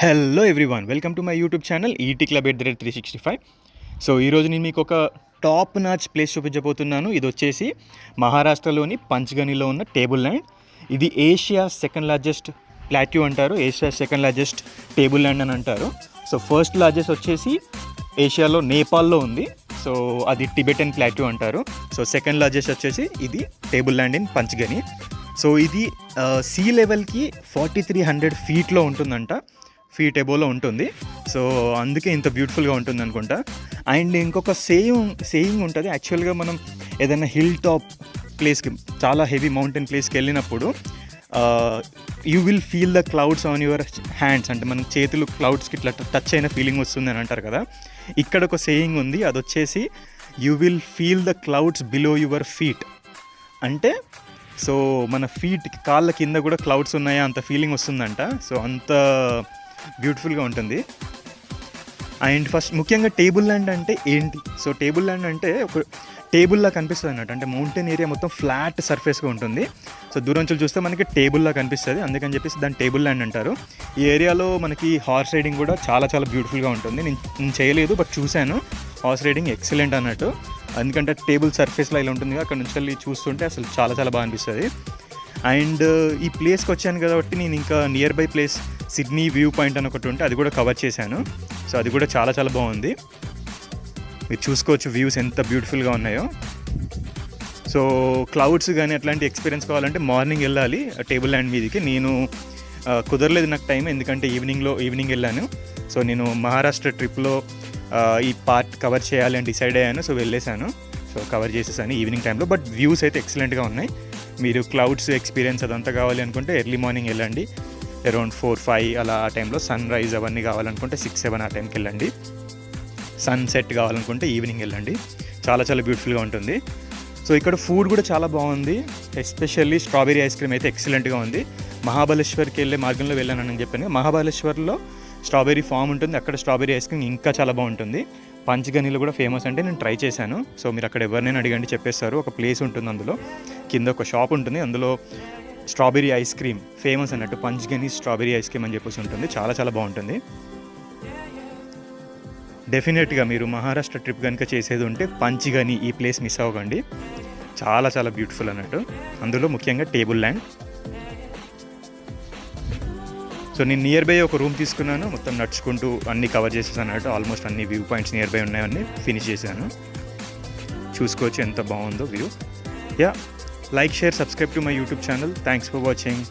Hello everyone, welcome to my YouTube channel ET club @365. So ఈరోజు నేను మీకు ఒక టాప్ నాచ్ ప్లేస్ చూపించబోతున్నాను. ఇది వచ్చేసి మహారాష్ట్రలోని పంచ్గనీలో ఉన్న టేబుల్ ల్యాండ్. ఇది ఏషియా సెకండ్ లార్జెస్ట్ ప్లాట్యూ అంటారు, Asia second largest table land అని అంటారు. సో ఫస్ట్ లార్జెస్ట్ వచ్చేసి ఏషియాలో నేపాల్లో ఉంది. సో అది టిబెటన్ ప్లాట్యూ అంటారు. సో సెకండ్ లార్జెస్ట్ వచ్చేసి ఇది టేబుల్ ల్యాండ్ ఇన్ పంచ్గని. సో ఇది సీ లెవెల్కి 4300 ఫీట్లో ఉంటుందంట, ఫీట్ ఎబోలో ఉంటుంది. సో అందుకే ఇంత బ్యూటిఫుల్గా ఉంటుంది అనుకుంటా. అండ్ ఇంకొక సేయింగ్ ఉంటుంది, యాక్చువల్గా మనం ఏదైనా హిల్ టాప్ ప్లేస్కి, చాలా హెవీ మౌంటైన్ ప్లేస్కి వెళ్ళినప్పుడు you will feel the clouds on your hands, అంటే మన చేతులు క్లౌడ్స్కి ఇట్లా టచ్ అయిన ఫీలింగ్ వస్తుంది అని అంటారు కదా. ఇక్కడ ఒక సేయింగ్ ఉంది, అది వచ్చేసి you will feel the clouds below your feet. అంటే సో మన ఫీట్ కాళ్ళ కింద కూడా క్లౌడ్స్ ఉన్నాయా అంత ఫీలింగ్ వస్తుందంట. సో అంత బ్యూటిఫుల్గా ఉంటుంది. అండ్ ఫస్ట్ ముఖ్యంగా టేబుల్ ల్యాండ్ అంటే ఏంటి? సో టేబుల్ ల్యాండ్ అంటే ఒక టేబుల్లా కనిపిస్తుంది అన్నట్టు, అంటే మౌంటైన్ ఏరియా మొత్తం ఫ్లాట్ సర్ఫేస్గా ఉంటుంది. సో దూరం నుంచి చూస్తే మనకి టేబుల్లా కనిపిస్తుంది, అందుకని చెప్పేసి దాన్ని టేబుల్ ల్యాండ్ అంటారు. ఈ ఏరియాలో మనకి హార్స్ రైడింగ్ కూడా చాలా చాలా బ్యూటిఫుల్గా ఉంటుంది. నేను చేయలేదు, బట్ చూశాను. హార్స్ రైడింగ్ ఎక్సలెంట్ అన్నట్టు, ఎందుకంటే టేబుల్ సర్ఫేస్లో ఇలా ఉంటుంది, అక్కడ నుంచి వెళ్ళి చూస్తుంటే అసలు చాలా చాలా బాగా అనిపిస్తుంది. అండ్ ఈ ప్లేస్కి వచ్చాను కాబట్టి నేను ఇంకా near by place Sydney view point అని ఒకటి ఉంటే అది కూడా కవర్ చేశాను. సో అది కూడా చాలా చాలా బాగుంది, మీరు చూసుకోవచ్చు వ్యూస్ ఎంత బ్యూటిఫుల్గా ఉన్నాయో. సో క్లౌడ్స్ కానీ అట్లాంటి ఎక్స్పీరియన్స్ కావాలంటే మార్నింగ్ వెళ్ళాలి టేబుల్ ల్యాండ్ మీదకి. నేను కుదరలేదు నాకు టైం, ఎందుకంటే ఈవినింగ్ వెళ్ళాను. సో నేను మహారాష్ట్ర ట్రిప్లో ఈ పార్ట్ కవర్ చేయాలి అని డిసైడ్ అయ్యాను. సో వెళ్ళేసాను, సో కవర్ చేసేసాను ఈవినింగ్ టైంలో. బట్ వ్యూస్ అయితే ఎక్సలెంట్గా ఉన్నాయి. మీరు క్లౌడ్స్ ఎక్స్పీరియన్స్ అదంతా కావాలి అనుకుంటే ఎర్లీ మార్నింగ్ వెళ్ళండి, అరౌండ్ 4-5 అలా ఆ టైంలో. సన్ రైజ్ అవన్నీ కావాలనుకుంటే 6-7 ఆ టైంకి వెళ్ళండి. సన్ సెట్ కావాలనుకుంటే ఈవినింగ్ వెళ్ళండి, చాలా చాలా బ్యూటిఫుల్గా ఉంటుంది. సో ఇక్కడ ఫుడ్ కూడా చాలా బాగుంది, ఎస్పెషల్లీ స్ట్రాబెరీ ఐస్ క్రీమ్ అయితే ఎక్సలెంట్గా ఉంది. మహాబలేశ్వర్కి వెళ్ళే మార్గంలో వెళ్ళానని చెప్పాను. మహాబలేశ్వర్లో స్ట్రాబెరీ ఫామ్ ఉంటుంది, అక్కడ స్ట్రాబెరీ ఐస్ క్రీమ్ ఇంకా చాలా బాగుంటుంది. పంచ్గనీలో కూడా ఫేమస్ అంటే నేను ట్రై చేశాను. సో మీరు అక్కడ ఎవరినైనా అడిగండి చెప్పేస్తారు. ఒక ప్లేస్ ఉంటుంది, అందులో కింద ఒక షాప్ ఉంటుంది, అందులో స్ట్రాబెరీ ఐస్ క్రీమ్ ఫేమస్ అన్నట్టు, పంచ్గనీ స్ట్రాబెరీ ఐస్ క్రీమ్ అని చెప్పేసి ఉంటుంది. చాలా చాలా బాగుంటుంది. డెఫినెట్గా మీరు మహారాష్ట్ర ట్రిప్ కనుక చేసేది ఉంటే పంచ్గనీ ఈ ప్లేస్ మిస్ అవ్వకండి, చాలా చాలా బ్యూటిఫుల్ అన్నట్టు, అందులో ముఖ్యంగా టేబుల్ ల్యాండ్. సో నేను నియర్ బై ఒక రూమ్ తీసుకున్నాను, మొత్తం నడుచుకుంటూ అన్నీ కవర్ చేసేసాను అన్నట్టు. ఆల్మోస్ట్ అన్ని వ్యూ పాయింట్స్ నియర్ బై ఉన్నాయన్నీ ఫినిష్ చేశాను. చూసుకోవచ్చు ఎంత బాగుందో view. Yeah, like, share, subscribe to my YouTube channel. Thanks for watching.